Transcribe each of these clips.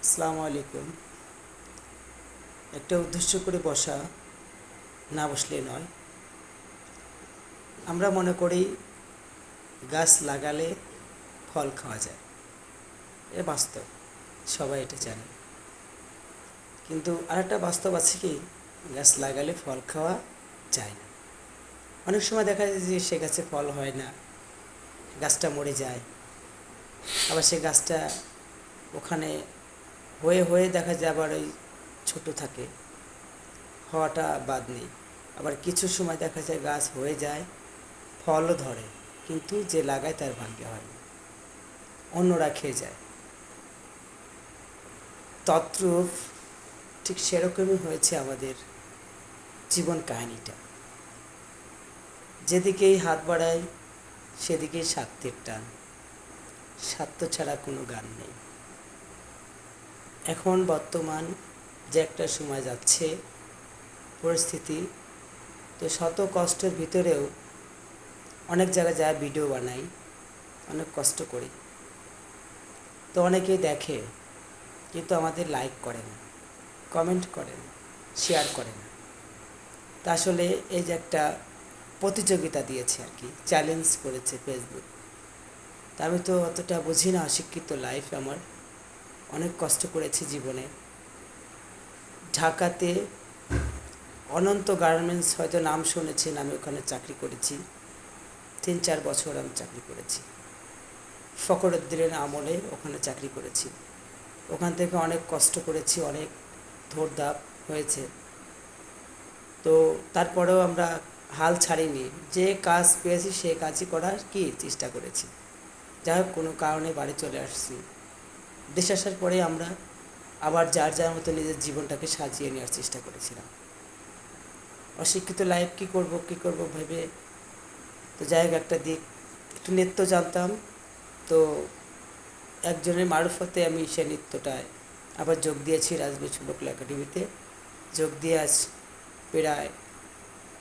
আসসালামু আলাইকুম। একটা উদ্দেশ্য করে বসা না বসলে নয়। আমরা মনে করি গাছ লাগালে ফল খাওয়া যায়, এ বাস্তব, সবাই এটা জানে। কিন্তু আরেকটা বাস্তব আছে কি, গাছ লাগালে ফল খাওয়া যায় না। অনেক সময় দেখা যায় যে সে গাছে ফল হয় না, গাছটা মরে যায়। আবার সে গাছটা ওখানে হয়ে হয়ে দেখা যায় আবার ওই ছোটো থাকে, হওয়াটা বাদ নেই। আবার কিছু সময় দেখা যায় গাছ হয়ে যায়, ফলও ধরে, কিন্তু যে লাগায় তার ভাগ্যে হয় না, অন্যরা খেয়ে যায়। তদ্রূপ ঠিক সেরকমই হয়েছে আমাদের জীবন কাহিনীটা। যেদিকেই হাত বাড়াই সেদিকেই স্বার্থের টান, স্বার্থ ছাড়া কোনো গান নেই। এখন বর্তমান যে একটা সময় যাচ্ছে পরিস্থিতি, তো শত কষ্টের ভিতরেও অনেক জায়গায় যা ভিডিও বানাই, অনেক কষ্ট করি, তো অনেকেই দেখে, কিন্তু আমাদের লাইক করে না, কমেন্ট করে না, শেয়ার করে না। তা আসলে এই যে একটা প্রতিযোগিতা দিয়েছে আর কি, চ্যালেঞ্জ করেছে ফেসবুক। তা আমি তো অতটা বুঝি না, অশিক্ষিত লাইফ আমার, অনেক কষ্ট করেছি জীবনে। ঢাকাতে অনন্ত গার্মেন্টস, হয়তো নাম শুনেছেন, আমি ওখানে চাকরি করেছি, 3-4 বছর আমি চাকরি করেছি। ফখরুদ্দিনের আমলে ওখানে চাকরি করেছি। ওখান থেকে অনেক কষ্ট করেছি, অনেক ধরধাপ হয়েছে। তো তারপরেও আমরা হাল ছাড়িনি, যে কাজ পেয়েছি সে কাজই করার কি চেষ্টা করেছি। যাই হোক, কোনো কারণে বাড়ি চলে আসছি। দেশে আসার পরে আমরা আবার যার যার মতো নিজের জীবনটাকে সাজিয়ে নেওয়ার চেষ্টা করেছিলাম। অশিক্ষিত লাইফ কী করব ভেবে, তো যাই হোক, একটা দিক, একটু নৃত্য জানতাম, তো একজনের মারফতে আমি সে নৃত্যটায় আবার যোগ দিয়েছি রাজবীর লোকাল একাডেমিতে। যোগ দিয়ে আজ প্রায়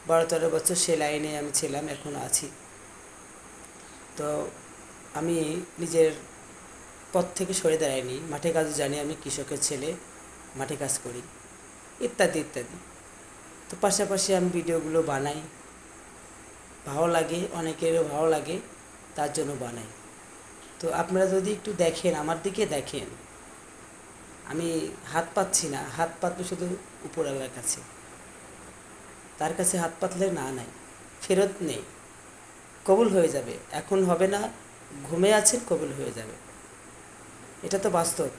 12-13 বছর সে লাইনে আমি ছিলাম, এখনও আছি। তো আমি নিজের পথ থেকে সরে দাঁড়াইনি, মাঠে কাজও জানি, আমি কৃষকের ছেলে, মাঠে কাজ করি, ইত্যাদি ইত্যাদি। তো পাশাপাশি আমি ভিডিওগুলো বানাই, ভালো লাগে, অনেকেরও ভালো লাগে, তার জন্য বানাই। তো আপনারা যদি একটু দেখেন, আমার দিকে দেখেন, আমি হাত পাচ্ছি না, হাত পাতলে শুধু উপরওয়ালার কাছে, তার কাছে হাত পাতলে না নাই, ফেরত নেই, কবুল হয়ে যাবে। এখন হবে না, ঘুমে আছেন, কবুল হয়ে যাবে, এটা তো বাস্তব।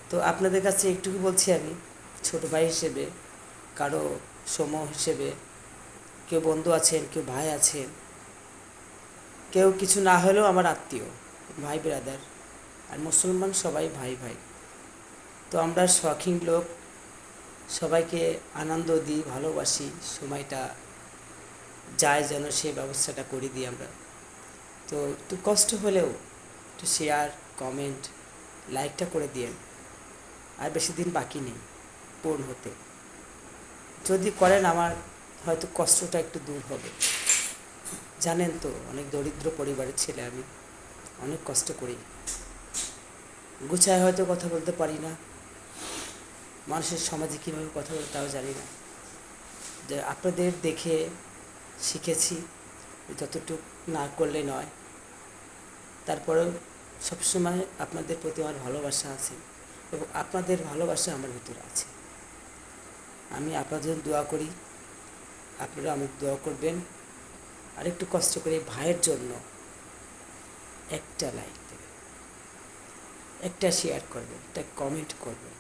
তো আপনাদের কাছে একটুকু বলছি, আমি ছোটো ভাই হিসেবে, কারো সময় হিসেবে, কেউ বন্ধু আছেন, কেউ ভাই আছেন, কেউ কিছু না হলেও আমার আত্মীয়, ভাই ব্রাদার, আর মুসলমান সবাই ভাই ভাই। তো আমরা শখিন লোক, সবাইকে আনন্দ দিই, ভালোবাসি, সময়টা যায় যেন সে ব্যবস্থাটা করে দিই আমরা। তো একটু কষ্ট হলেও একটু শেয়ার, কমেন্ট, লাইকটা করে দিয়েন। আর বেশি দিন বাকি নেই পূর্ণ হতে, যদি করেন আমার হয়তো কষ্টটা একটু দূর হবে। জানেন তো, অনেক দরিদ্র পরিবারের ছেলে আমি, অনেক কষ্ট করি, গুছায় হয়তো কথা বলতে পারি না, মানুষের সমাজে কীভাবে কথা বলে তাও জানি না। যে আপনাদের দেখে শিখেছি, যতটুকু না করলে নয়। তারপরেও সবসময় আপনাদের প্রতি আমার ভালোবাসা আছে, এবং আপনাদের ভালোবাসা আমার ভিতরে আছে। আমি আপনাদের জন্য দোয়া করি, আপনারা আমার দোয়া করবেন। আর একটু কষ্ট করে ভাইয়ের জন্য একটা লাইক দেবেন, একটা শেয়ার করবেন, একটা কমেন্ট করবেন,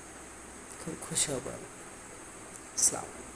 খুব খুশি হব আমি। আসসালামু আলাইকুম।